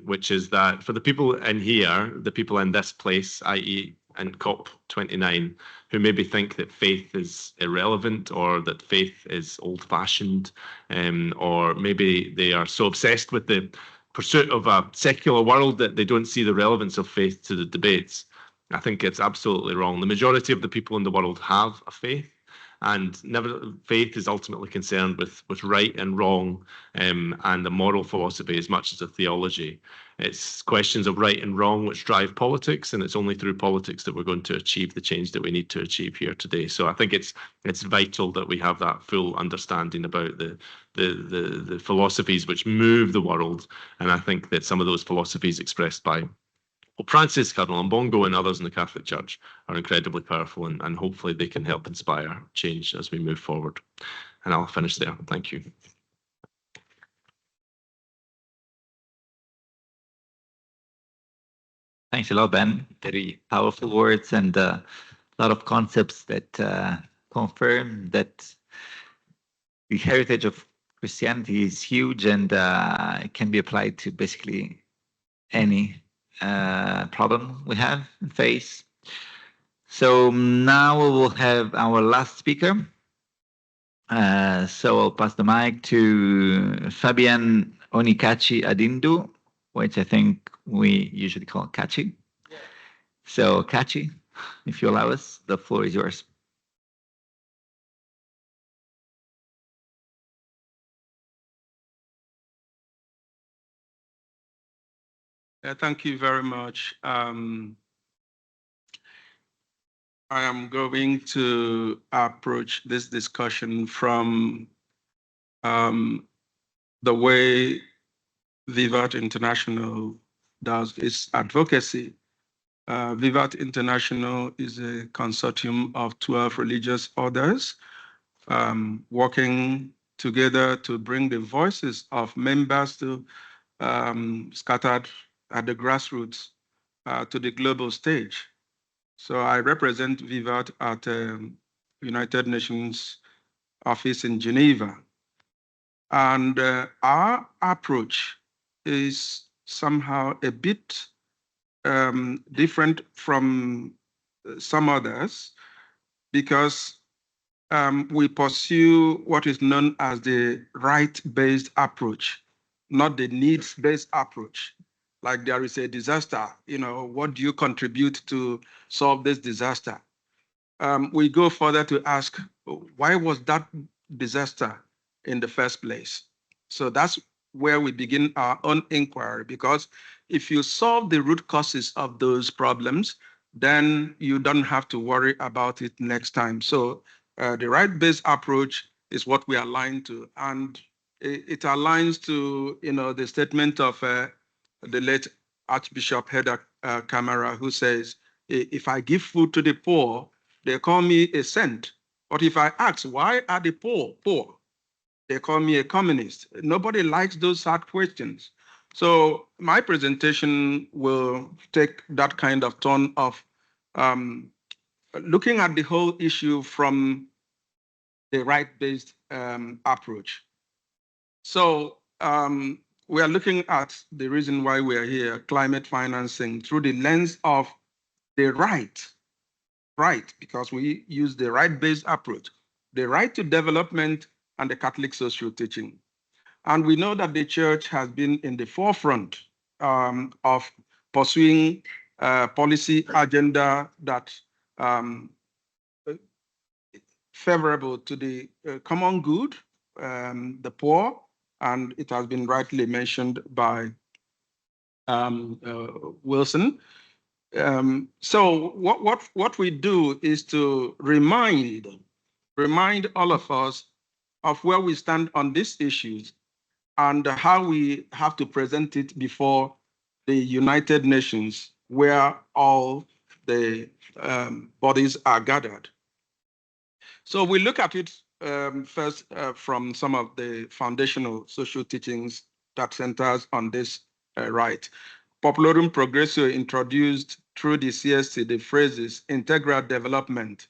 which is that for the people in here, the people in this place, i.e. in COP29, who maybe think that faith is irrelevant or that faith is old-fashioned, or maybe they are so obsessed with the pursuit of a secular world that they don't see the relevance of faith to the debates, I think it's absolutely wrong. The majority of the people in the world have a faith, And never, faith is ultimately concerned with right and wrong, and the moral philosophy as much as the theology. It's questions of right and wrong which drive politics, and it's only through politics that we're going to achieve the change that we need to achieve here today. So I think it's vital that we have that full understanding about the philosophies which move the world. And I think that some of those philosophies expressed by Pope Francis, Cardinal Mbongo, and others in the Catholic Church are incredibly powerful, and hopefully they can help inspire change as we move forward. And I'll finish there. Thank you. Thanks a lot, Ben. Very powerful words and a lot of concepts that confirm that the heritage of Christianity is huge, and it can be applied to basically any problem we have and face. So now we will have our last speaker. So I'll pass the mic to Fabian Onyekachi Adindu, which I think we usually call Kachi. Yeah. So Kachi, if you allow us, the floor is yours. Thank you very much. I am going to approach this discussion from the way VIVAT International does its advocacy. VIVAT International is a consortium of 12 religious orders working together to bring the voices of members to scattered at the grassroots to the global stage. So I represent VIVAT at United Nations office in Geneva. And our approach is somehow a bit different from some others, because we pursue what is known as the right-based approach, not the needs-based approach. Like there is a disaster, what do you contribute to solve this disaster? We go further to ask, why was that disaster in the first place? So that's where we begin our own inquiry, because if you solve the root causes of those problems, then you don't have to worry about it next time. So the right-based approach is what we align to, and it aligns to the statement of the late Archbishop Heda Camara, who says, if I give food to the poor, they call me a saint. But if I ask, why are the poor poor? They call me a communist. Nobody likes those hard questions. So my presentation will take that kind of tone of looking at the whole issue from the right-based approach. So we are looking at the reason why we are here, climate financing, through the lens of the right, because we use the right-based approach, the right to development and the Catholic social teaching. And we know that the church has been in the forefront of pursuing policy agenda that favorable to the common good, the poor, and it has been rightly mentioned by Wilson. So what we do is to remind all of us of where we stand on these issues and how we have to present it before the United Nations, where all the bodies are gathered. So we look at it first from some of the foundational social teachings that centers on this right. Populorum Progressio introduced through the CSC the phrases integral development.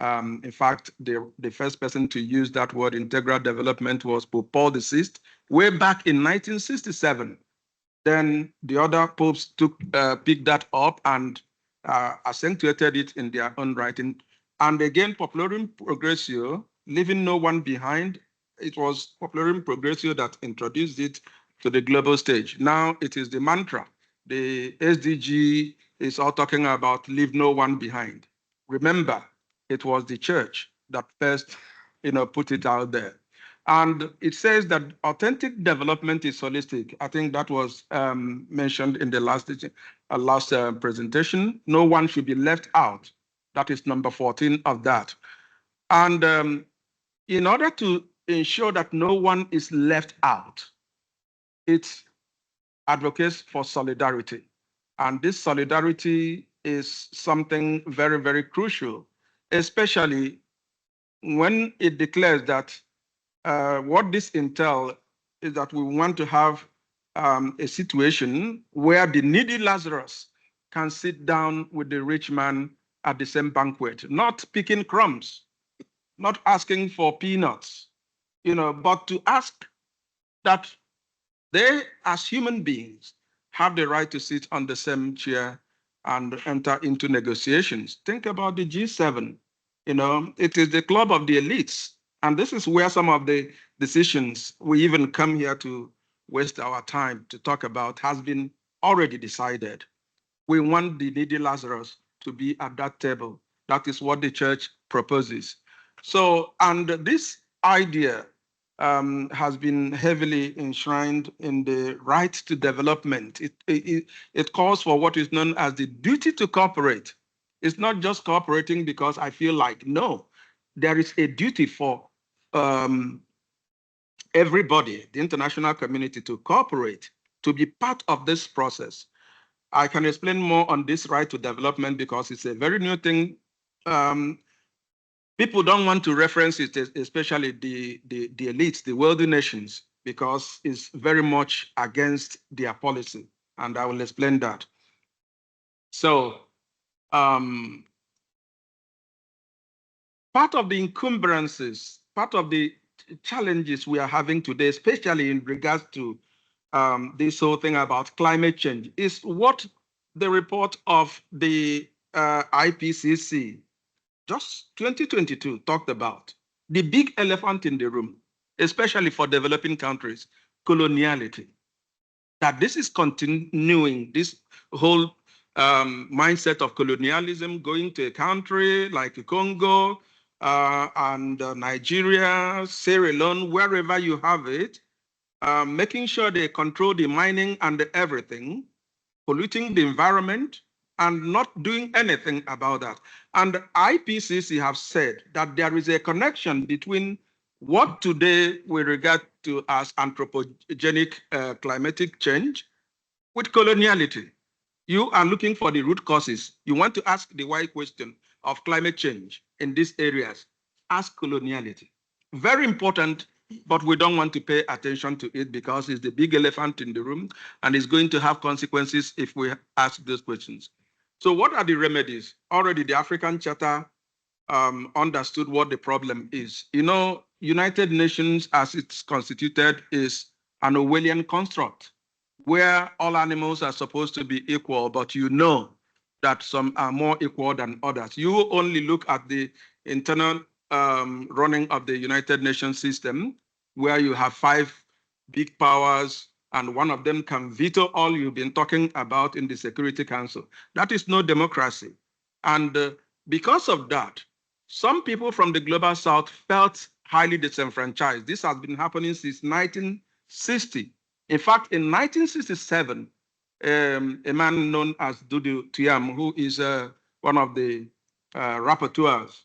In fact, the first person to use that word integral development was Pope Paul VI, way back in 1967. Then the other popes picked that up and accentuated it in their own writing. And again, Populorum Progressio, leaving no one behind, it was Populorum Progressio that introduced it to the global stage. Now it is the mantra. The SDG is all talking about leave no one behind. Remember, it was the church that first, put it out there. And it says that authentic development is holistic. I think that was mentioned in the last presentation. No one should be left out. That is number 14 of that. And in order to ensure that no one is left out, it advocates for solidarity. And this solidarity is something very, very crucial, especially when it declares that what this entails is that we want to have a situation where the needy Lazarus can sit down with the rich man at the same banquet, not picking crumbs, not asking for peanuts, but to ask that they, as human beings, have the right to sit on the same chair and enter into negotiations. Think about the G7. It is the club of the elites. And this is where some of the decisions we even come here to waste our time to talk about has been already decided. We want the needy Lazarus to be at that table. That is what the church proposes. So, and this idea has been heavily enshrined in the right to development. It calls for what is known as the duty to cooperate. It's not just cooperating because I feel like, no, there is a duty for everybody, the international community, to cooperate, to be part of this process. I can explain more on this right to development because it's a very new thing. People don't want to reference it, especially the elites, the wealthy nations, because it's very much against their policy. And I will explain that. So part of the encumbrances, part of the challenges we are having today, especially in regards to this whole thing about climate change, is what the report of the IPCC, just 2022, talked about. The big elephant in the room, especially for developing countries, coloniality. That this is continuing, this whole mindset of colonialism going to a country like Congo and Nigeria, Sierra Leone, wherever you have it, making sure they control the mining and the everything, polluting the environment, and not doing anything about that. And IPCC have said that there is a connection between what today we regard to as anthropogenic climatic change with coloniality. You are looking for the root causes. You want to ask the why question of climate change in these areas. Ask coloniality. Very important, but we don't want to pay attention to it because it's the big elephant in the room and it's going to have consequences if we ask those questions. So what are the remedies? Already the African Charter understood what the problem is. United Nations as it's constituted is an Orwellian construct where all animals are supposed to be equal, but that some are more equal than others. You only look at the internal running of the United Nations system, where you have 5 big powers, and one of them can veto all you've been talking about in the Security Council. That is no democracy. And because of that, some people from the Global South felt highly disenfranchised. This has been happening since 1960. In fact, in 1967, a man known as Dudu Tiam, who is one of the rapporteurs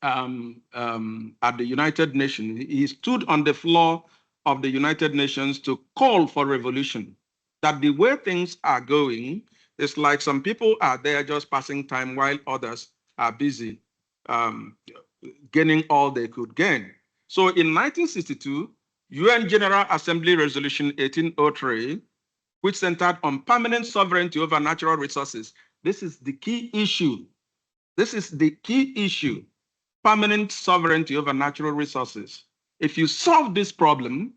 at the United Nations, he stood on the floor of the United Nations to call for revolution. That the way things are going is like some people are there just passing time while others are busy gaining all they could gain. So in 1962, UN General Assembly Resolution 1803, which centered on permanent sovereignty over natural resources. This is the key issue. This is the key issue, permanent sovereignty over natural resources. If you solve this problem,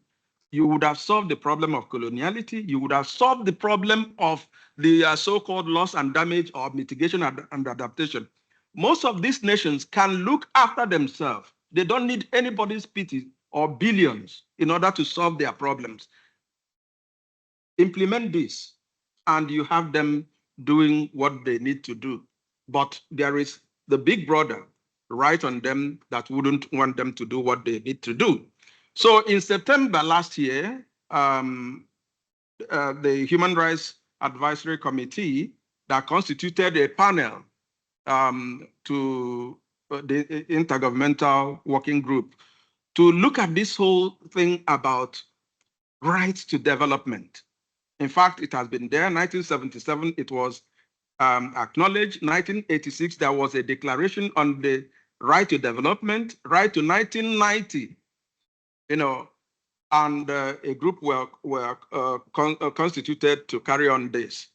you would have solved the problem of coloniality. You would have solved the problem of the so-called loss and damage or mitigation and adaptation. Most of these nations can look after themselves. They don't need anybody's pity or billions in order to solve their problems. Implement this, and you have them doing what they need to do. But there is the big brother write on them that wouldn't want them to do what they need to do. So in September last year, the Human Rights Advisory Committee that constituted a panel to the Intergovernmental Working Group to look at this whole thing about rights to development. In fact, it has been there. 1977, it was acknowledged. 1986, there was a declaration on the right to development. Right to 1990, and a group were constituted to carry on this.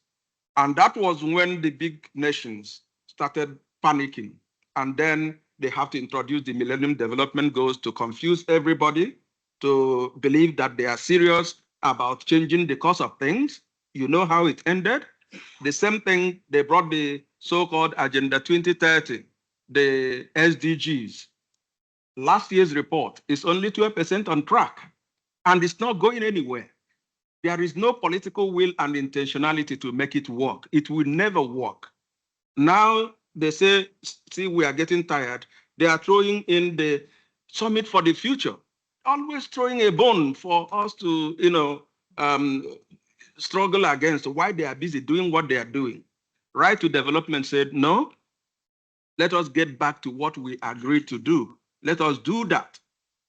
And that was when the big nations started panicking. And then they have to introduce the Millennium Development Goals to confuse everybody, to believe that they are serious about changing the course of things. You know how it ended. The same thing, they brought the so-called Agenda 2030, the SDGs. Last year's report is only 12% on track, and it's not going anywhere. There is no political will and intentionality to make it work. It will never work. Now they say, see, we are getting tired. They are throwing in the Summit for the Future, always throwing a bone for us to, struggle against why they are busy doing what they are doing. Right to Development said, no, let us get back to what we agreed to do. Let us do that.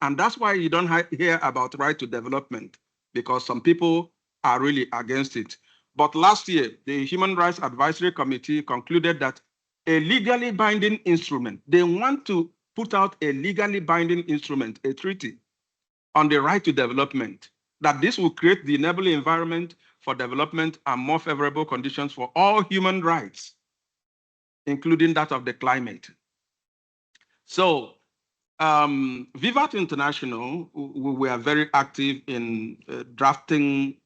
And that's why you don't hear about right to development, because some people are really against it. But last year, the Human Rights Advisory Committee concluded that a legally binding instrument, they want to put out a legally binding instrument, a treaty on the right to development, that this will create the enabling environment for development and more favorable conditions for all human rights, including that of the climate. So VIVAT International, we are very active in drafting,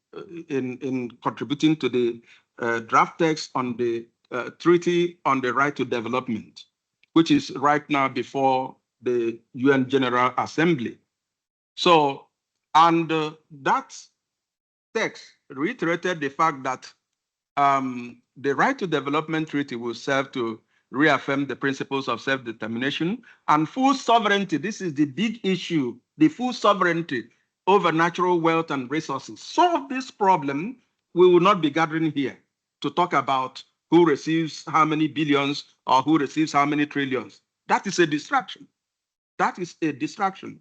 in contributing to the draft text on the Treaty on the Right to Development, which is right now before the UN General Assembly. So, and that text reiterated the fact that the Right to Development Treaty will serve to reaffirm the principles of self-determination and full sovereignty. This is the big issue, the full sovereignty over natural wealth and resources. Solve this problem, we will not be gathering here to talk about who receives how many billions or who receives how many trillions. That is a distraction. That is a distraction.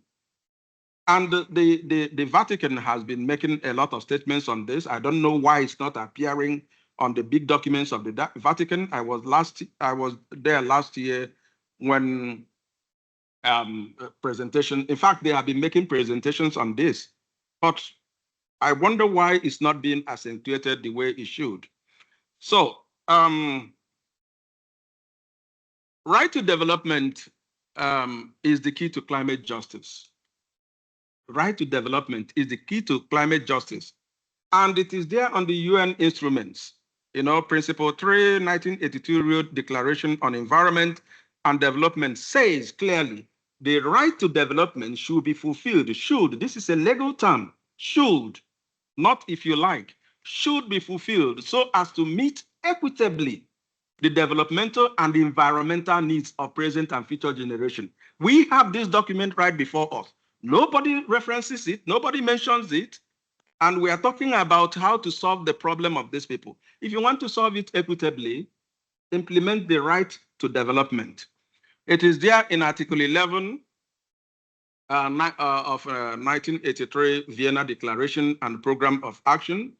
And the Vatican has been making a lot of statements on this. I don't know why it's not appearing on the big documents of the Vatican. I was there last year when presentation. In fact, they have been making presentations on this, but I wonder why it's not being accentuated the way it should. So, right to development is the key to climate justice. Right to development is the key to climate justice, and it is there on the UN instruments. Principle 3, 1982 Rio Declaration on Environment and Development says clearly the right to development should be fulfilled. Should, this is a legal term, should, not if you like, should be fulfilled so as to meet equitably the developmental and environmental needs of present and future generation. We have this document right before us. Nobody references it, nobody mentions it. And we are talking about how to solve the problem of these people. If you want to solve it equitably, implement the right to development. It is there in Article 11 of 1983 Vienna Declaration and Program of Action.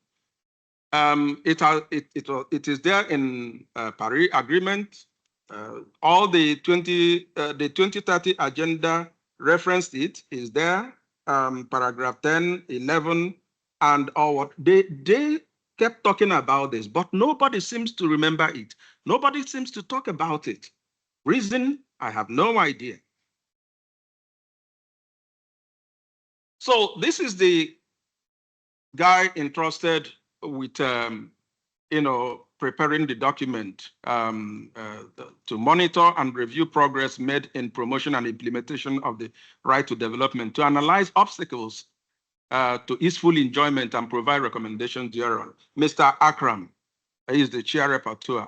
It is there in Paris Agreement. All the 2030 agenda referenced it is there. Paragraph 10, 11. And what they kept talking about this, but nobody seems to remember it. Nobody seems to talk about it. Reason, I have no idea. So this is the guy entrusted with, preparing the document to monitor and review progress made in promotion and implementation of the right to development, to analyze obstacles to its full enjoyment and provide recommendations thereon. Mr. Akram is the chair rapporteur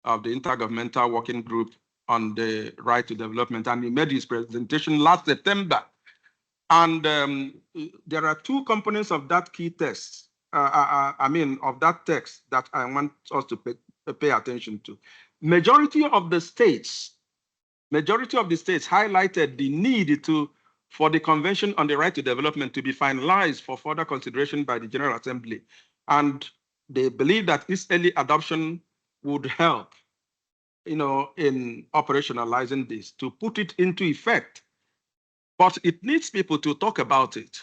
of the Intergovernmental Working Group on the right to development, and he made his presentation last September. And there are two components of that key text, of that text that I want us to pay attention to. Majority of the states highlighted the need for the Convention on the Right to Development to be finalized for further consideration by the General Assembly. And they believe that this early adoption would help, in operationalizing this, to put it into effect. But it needs people to talk about it.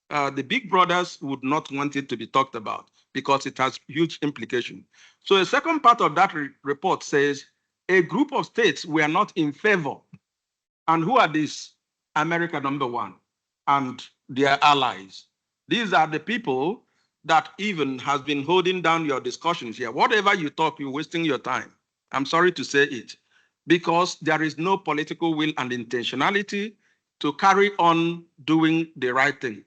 The big brothers would not want it to be talked about because it has huge implications. So the second part of that report says a group of states were not in favor. And who are these? America, number one, and their allies. These are the people that even has been holding down your discussions here. Whatever you talk, you're wasting your time. I'm sorry to say it, because there is no political will and intentionality to carry on doing the right thing.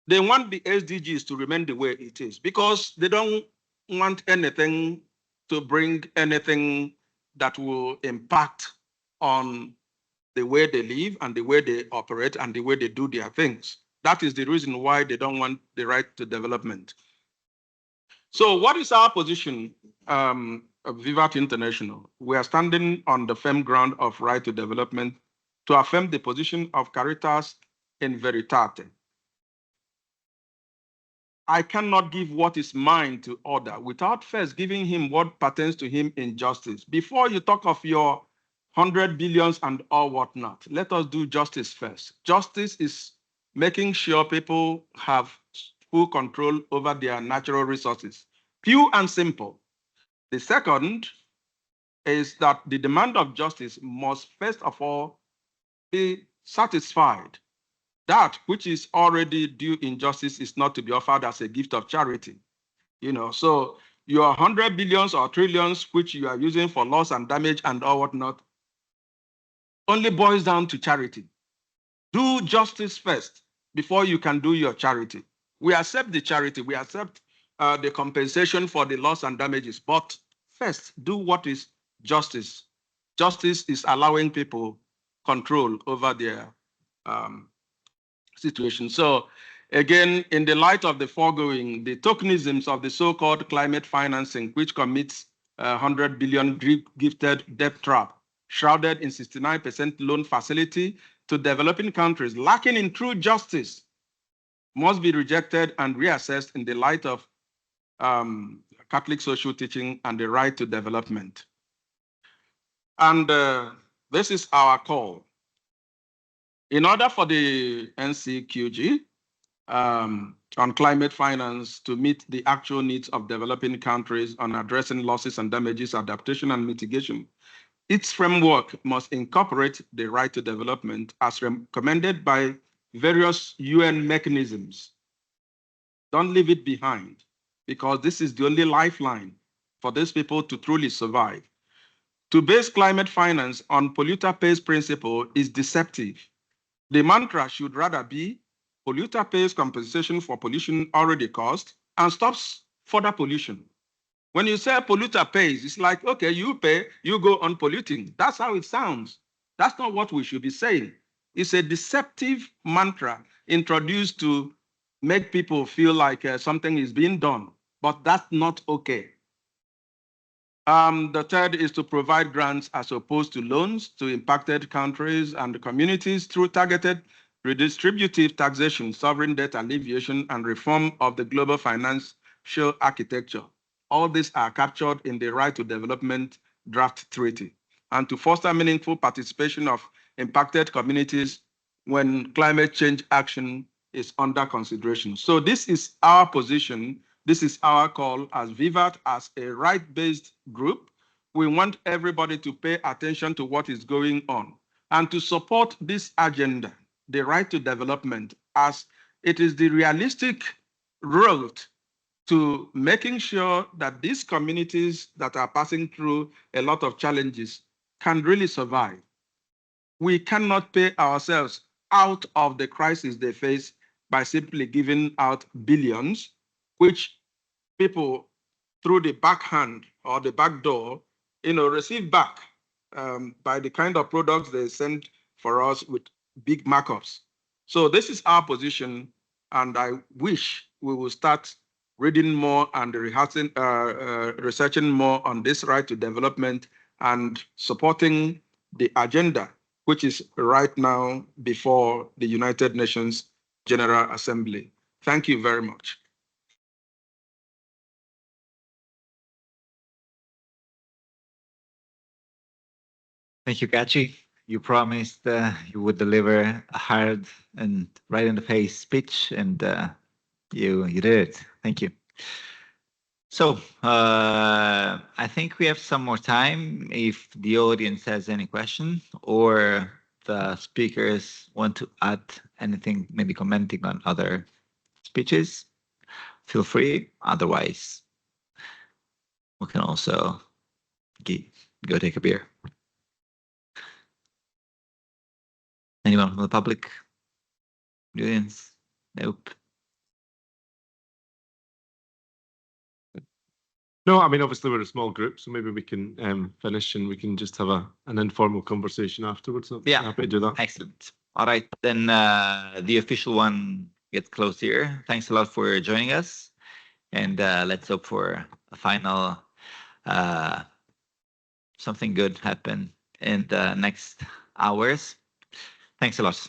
They want the SDGs to remain the way it is because they don't want anything to bring anything that will impact on the way they live and the way they operate and the way they do their things. That is the reason why they don't want the right to development. So what is our position of VIVAT International? We are standing on the firm ground of right to development to affirm the position of Caritas in Veritate. I cannot give what is mine to other without first giving him what pertains to him in justice. Before you talk of your 100 billions and all whatnot, let us do justice first. Justice is making sure people have full control over their natural resources. Pure and simple. The second is that the demand of justice must first of all be satisfied. That which is already due in justice is not to be offered as a gift of charity. So your 100 billions or trillions, which you are using for loss and damage and all whatnot, only boils down to charity. Do justice first before you can do your charity. We accept the charity, we accept the compensation for the loss and damages, but first do what is justice. Justice is allowing people control over their situation. So again, in the light of the foregoing, the tokenisms of the so-called climate financing, which commits 100 billion gifted debt trap, shrouded in 69% loan facility to developing countries, lacking in true justice, must be rejected and reassessed in the light of Catholic social teaching and the right to development. And this is our call. In order for the NCQG on climate finance to meet the actual needs of developing countries on addressing losses and damages, adaptation and mitigation, its framework must incorporate the right to development as recommended by various UN mechanisms. Don't leave it behind, because this is the only lifeline for these people to truly survive. To base climate finance on polluter pays principle is deceptive. The mantra should rather be polluter pays compensation for pollution already caused and stops further pollution. When you say polluter pays, it's like, okay, you pay, you go on polluting. That's how it sounds. That's not what we should be saying. It's a deceptive mantra introduced to make people feel like something is being done, but that's not okay. The third is to provide grants as opposed to loans to impacted countries and communities through targeted redistributive taxation, sovereign debt alleviation, and reform of the global financial architecture. All these are captured in the Right to Development Draft Treaty, and to foster meaningful participation of impacted communities when climate change action is under consideration. So this is our position. This is our call as VIVAT, as a right-based group. We want everybody to pay attention to what is going on and to support this agenda, the right to development, as it is the realistic road to making sure that these communities that are passing through a lot of challenges can really survive. We cannot pay ourselves out of the crisis they face by simply giving out billions, which people through the backhand or the back door, receive back by the kind of products they send for us with big markups. So this is our position, and I wish we will start reading more and researching more on this right to development and supporting the agenda, which is right now before the United Nations General Assembly. Thank you very much. Thank you, Kachi. You promised you would deliver a hard and right in the face speech, and you did it. Thank you. So I think we have some more time if the audience has any question or the speakers want to add anything, maybe commenting on other speeches. Feel free. Otherwise, we can also go take a beer. Anyone from the public? Audience? Nope. No, I mean, obviously we're a small group, so maybe we can finish and we can just have an informal conversation afterwards. I'm happy to do that. Excellent. All right, then the official one gets closed here. Thanks a lot for joining us, and let's hope for a final something good happen in the next hours. Thanks a lot.